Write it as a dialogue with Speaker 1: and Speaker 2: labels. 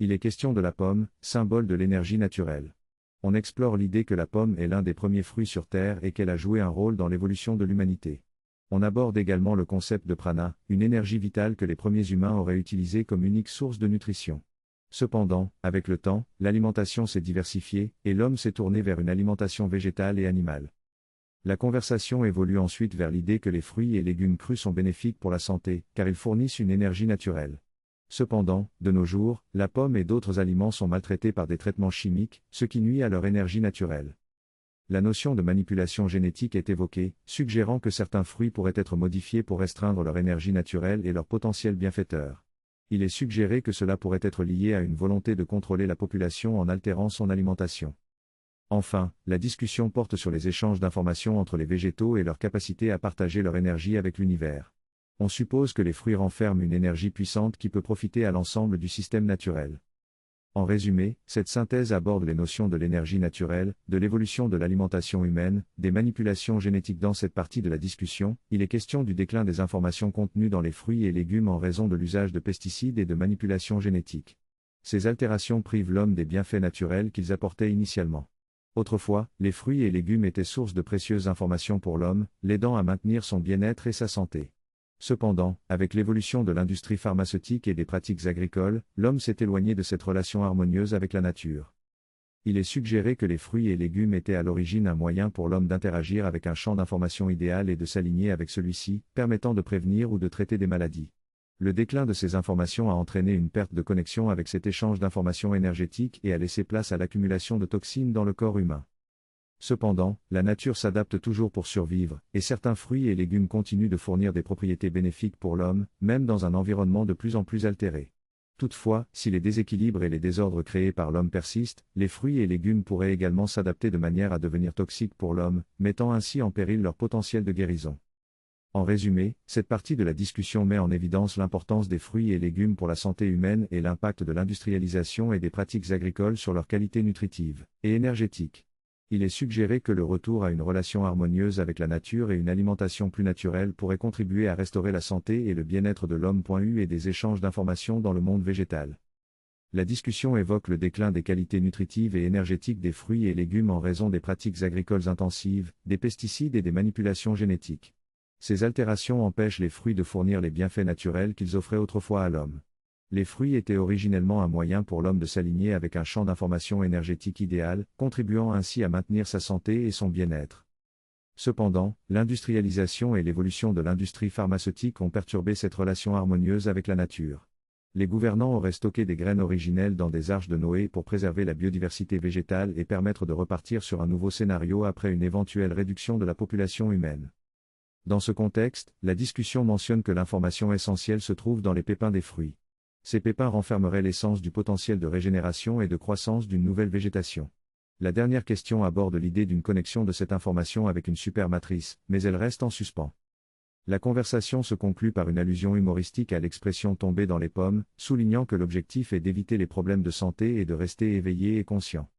Speaker 1: Il est question de la pomme, symbole de l'énergie naturelle. On explore l'idée que la pomme est l'un des premiers fruits sur Terre et qu'elle a joué un rôle dans l'évolution de l'humanité. On aborde également le concept de prana, une énergie vitale que les premiers humains auraient utilisée comme unique source de nutrition. Cependant, avec le temps, l'alimentation s'est diversifiée, et l'homme s'est tourné vers une alimentation végétale et animale. La conversation évolue ensuite vers l'idée que les fruits et légumes crus sont bénéfiques pour la santé, car ils fournissent une énergie naturelle. Cependant, de nos jours, la pomme et d'autres aliments sont maltraités par des traitements chimiques, ce qui nuit à leur énergie naturelle. La notion de manipulation génétique est évoquée, suggérant que certains fruits pourraient être modifiés pour restreindre leur énergie naturelle et leur potentiel bienfaiteur. Il est suggéré que cela pourrait être lié à une volonté de contrôler la population en altérant son alimentation. Enfin, la discussion porte sur les échanges d'informations entre les végétaux et leur capacité à partager leur énergie avec l'univers. On suppose que les fruits renferment une énergie puissante qui peut profiter à l'ensemble du système naturel. En résumé, cette synthèse aborde les notions de l'énergie naturelle, de l'évolution de l'alimentation humaine, des manipulations génétiques. Dans cette partie de la discussion, il est question du déclin des informations contenues dans les fruits et légumes en raison de l'usage de pesticides et de manipulations génétiques. Ces altérations privent l'homme des bienfaits naturels qu'ils apportaient initialement. Autrefois, les fruits et légumes étaient source de précieuses informations pour l'homme, l'aidant à maintenir son bien-être et sa santé. Cependant, avec l'évolution de l'industrie pharmaceutique et des pratiques agricoles, l'homme s'est éloigné de cette relation harmonieuse avec la nature. Il est suggéré que les fruits et légumes étaient à l'origine un moyen pour l'homme d'interagir avec un champ d'information idéal et de s'aligner avec celui-ci, permettant de prévenir ou de traiter des maladies. Le déclin de ces informations a entraîné une perte de connexion avec cet échange d'informations énergétiques et a laissé place à l'accumulation de toxines dans le corps humain. Cependant, la nature s'adapte toujours pour survivre, et certains fruits et légumes continuent de fournir des propriétés bénéfiques pour l'homme, même dans un environnement de plus en plus altéré. Toutefois, si les déséquilibres et les désordres créés par l'homme persistent, les fruits et légumes pourraient également s'adapter de manière à devenir toxiques pour l'homme, mettant ainsi en péril leur potentiel de guérison. En résumé, cette partie de la discussion met en évidence l'importance des fruits et légumes pour la santé humaine et l'impact de l'industrialisation et des pratiques agricoles sur leur qualité nutritive et énergétique. Il est suggéré que le retour à une relation harmonieuse avec la nature et une alimentation plus naturelle pourrait contribuer à restaurer la santé et le bien-être de l'homme. U et des échanges d'informations dans le monde végétal. La discussion évoque le déclin des qualités nutritives et énergétiques des fruits et légumes en raison des pratiques agricoles intensives, des pesticides et des manipulations génétiques. Ces altérations empêchent les fruits de fournir les bienfaits naturels qu'ils offraient autrefois à l'homme. Les fruits étaient originellement un moyen pour l'homme de s'aligner avec un champ d'information énergétique idéal, contribuant ainsi à maintenir sa santé et son bien-être. Cependant, l'industrialisation et l'évolution de l'industrie pharmaceutique ont perturbé cette relation harmonieuse avec la nature. Les gouvernants auraient stocké des graines originelles dans des arches de Noé pour préserver la biodiversité végétale et permettre de repartir sur un nouveau scénario après une éventuelle réduction de la population humaine. Dans ce contexte, la discussion mentionne que l'information essentielle se trouve dans les pépins des fruits. Ces pépins renfermeraient l'essence du potentiel de régénération et de croissance d'une nouvelle végétation. La dernière question aborde l'idée d'une connexion de cette information avec une supermatrice, mais elle reste en suspens. La conversation se conclut par une allusion humoristique à l'expression tomber dans les pommes, soulignant que l'objectif est d'éviter les problèmes de santé et de rester éveillé et conscient.